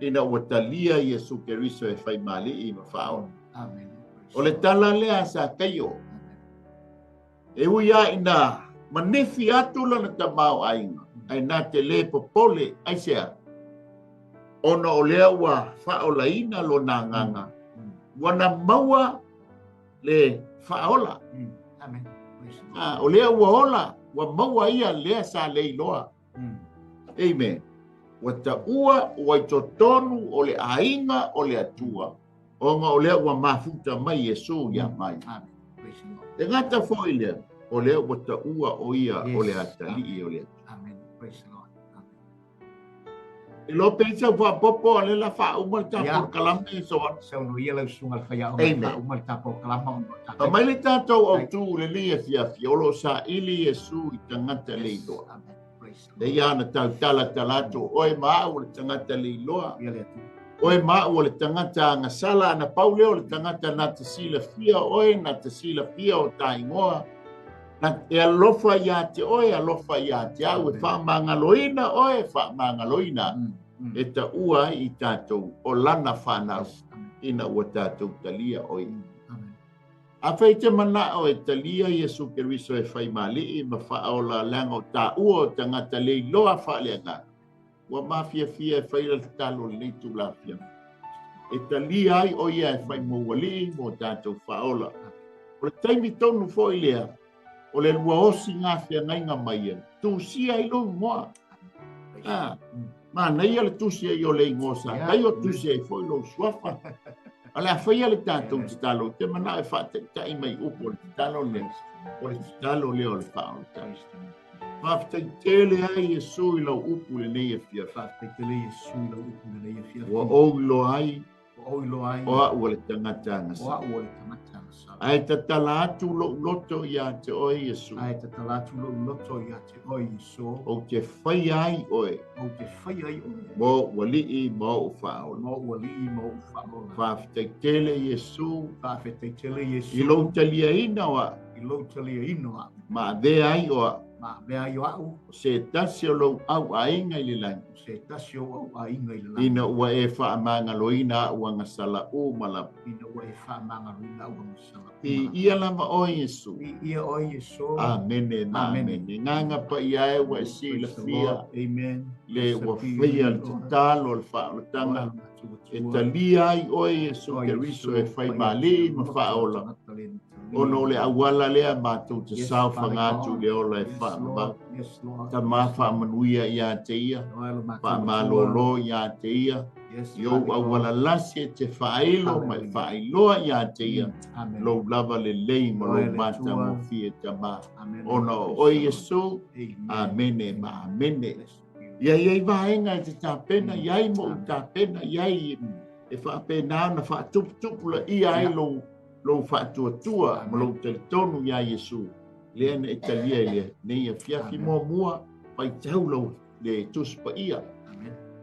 Ina ua talia Iesu Keriso e whai mali i ma whao. Amen. O le tala lea sa kayo. E uia ina manefi atu lana tamau ainga. Ai nā te le popole ai sea. Ona o lea ua whao laina lo nā nganga. Wana maua le faola. Amen. O lea ua ola, wa maua ia lea sa leiloa. Amen. Wa ta ua, wa i tonu o le ainga o le atua. Onga o lea ua mafuta mai Yesu ia mai. Te ngata fo i lea, o lea ua ta ua o ia o le atali i o lea. Amen. Praise the Lord. I lo pensa wa popo le la fa umal ta por kalama i so. Sa no ia lau sunga faya o Amen. umal ta por kalama A mai le tātou au tū le lia fiolo sa ili Yesu i tangata leiloa. Amen. Praise the Le iana tau talato, oe maa o le tangata leiloa. Oe maa o le tangata ngasala na pauleo le tangata na te sila fia oe na te sila fia o taingoa. Na e alofa ia te oe alofa ia te au e wha mangaloina oe wha mangaloina. E ta ua i tātou o lana whanau ina ua tātou talia oe. A whai te mana o e talia Iesu Keriso e whai mali i ma whaola lango tā ua o tangata lei loa whaalea ngā. Ua mafia fia e whai la talo le tu lafia. E talia ai o ia e whai mo wali mo tātou whaola. O le taimi tonu fo i lea, o le lua osi ngā fia ngai ngā maia. Tu sia i lo moa. Ma nei ale tu sia i o le ingosa. Kai o tu sia i fo i lo suafa. Ale a whaia le tātou te talo, te mana e whate tai mai upo le talo le, o le talo le o le whao. Whaftai tele ai e sui lau upu le nei e fia. Whaftai tele e sui lau upu le nei e fia. Wa o lo ai. O ilo ai. O a ua le tangata ngasa. O a ua le tangata ngasa. Ai ta tala atu lo loto ia te oi Yesu. Ai ta tala atu lo loto ia te oi Yesu. O te whai ai oe. O te whai ai oe. Mo wali mo ufaola. Mo wali mo ufaola. Whaftai tele Yesu. Whaftai tele Yesu. I lo talia ina wa. I lo talia ina wa. Ma de ai oa. Ma mea i au. Se tasi o lo au ainga i le langi. Se tasi o au ainga i le langi. Ina ua e wha manga loina ua ngasala o malap. Ina ua e wha manga loina ua ngasala o I ia lama o Yesu. I ia o Yesu. Amene ma amene. Nganga pa ia e wa si la fia. Amen. Le ua fia le talo le wha o tanga. E talia ai o Yesu ke riso e whai mali ma wha ola. Ono le awala lea mātou te sauwha ngātu le ola e wha ma. Ta mā wha manuia ia te ia. Wha malolo ia te ia. Yo awala lasi e te whaelo mai whaeloa ia te ia. Lo lava le lei ma lo mata mo fie ta mā. Ono o Yesu. Amene ma amene. Ia iai vaenga e te tāpena. Iai mo tāpena. Iai e whaapena na whaatuputupu la ia e lo whaatuatua ma lo teletonu ia Yesu. Lea na italia lea. Nei a fiafi mua pai tau lo le tuspa ia.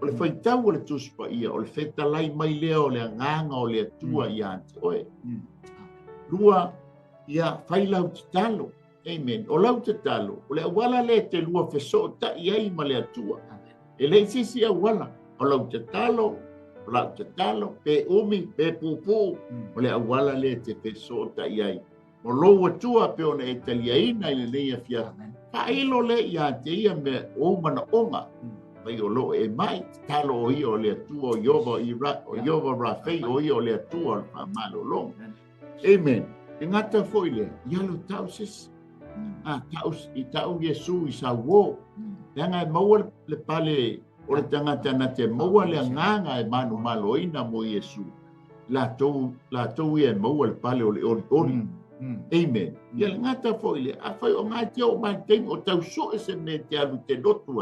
O le whai tau o le tuspa ia. O le whetalai mai lea o le nganga o le atua ia ante oe. Lua ia whai lau te talo. Amen. O lau te talo. O le awala le te lua wheso ta iai ma le atua. E le sisi awala. O lau te talo. O lau te talo. Pe umi, pe pupu. O le awala le te wheso ta iai. O lo atua pe ona e taliaina i le neia fia. Pailo le ia te ia me o mana onga. Mai o lo e mai. Talo o ia o le atua o Iova Rafei o ia o le atua o pa malo long. Amen. E ngata foi le. Ialo tausis. Taus i tau Yesu i sa wo. Tanga e maua le pale o le tangata na te maua le nganga e manu maloina mo Yesu. La tau ia e maua le pale o le ori. Amen. Ia le ngata foi le. A fai o ngati o mai teim o tau so e se me te alu te lotu.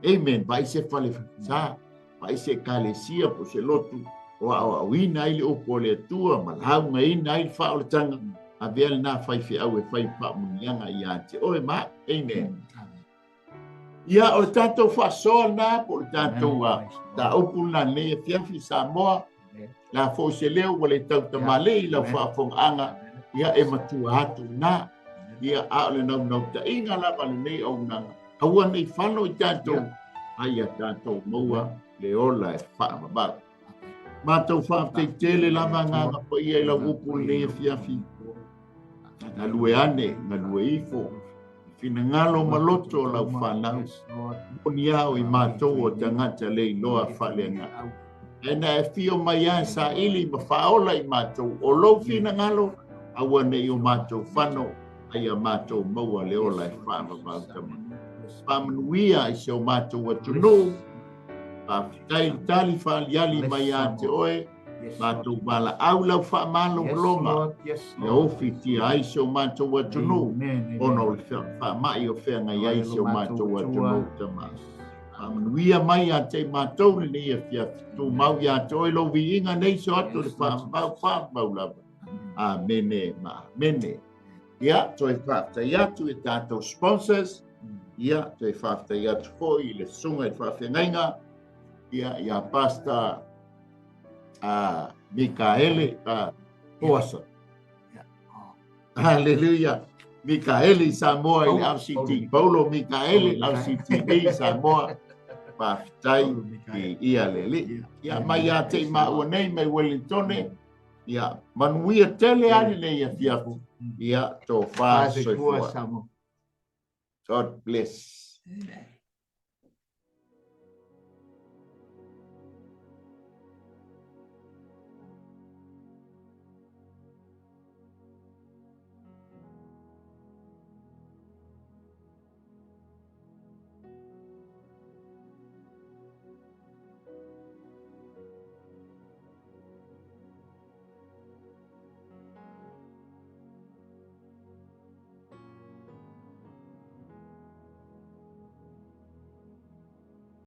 Amen. Vai se fale sa. Vai se kalesia po se lotu. O au ina ili o po le tua. Malhaunga ina ili fa o le tanga. A vele na fai fi au e fai pa munianga i ate. Oe ma. Amen. Ia o tatou fa soa na po tatou ta upu na le fiafi Samoa. La fo se leo wale tau tamale i la fa anga. Ia e matua atu na. Ia a le nau ta inga la pale nei au nanga. Aua nei whano i tātou. Aia tātou maua le ola e whaamabau. Mātou whaafte tele lama nganga pa ia i la upu le fiafi. Nga lue ane, nga lue ifo. Fina ngalo maloto lau whanau. Moni au i mātou o tangata le loa whalenga. Ena e fio mai a sa ili ma whaola i mātou. O lau fina ngalo, aua nei o mātou whano. Aia mātou maua le ola e whaamabau tamana. Pamanuia i se o mātou atunu. Pāwhitai tali whaaliali mai a te oe. Mātou wala au lau whaamalo longa. Ia ofi tia ai se o mātou atunu. Ono le whaamai o whenga iai se o mātou atunu tama. Pamanuia mai a te mātou le nei a fiafi. Tu mau ia te oe lo vi inga nei se atu le whaamau lava. Amene ma amene. Ia, toi whaaftai atu e tātou sponsors. Ia, toi whaaftai atu hoi, le sunga e whaafengainga. Ia pasta Mikaele Poasa. Hallelujah. Mikaele Samoa i LCT. Paulo Mikaele LCT Samoa. Whaaftai i ia lele. Ia mai a te maua nei mai Wellingtone. Ia manuia tele ani nei a fiafu. Ia tō wha soifua. God bless.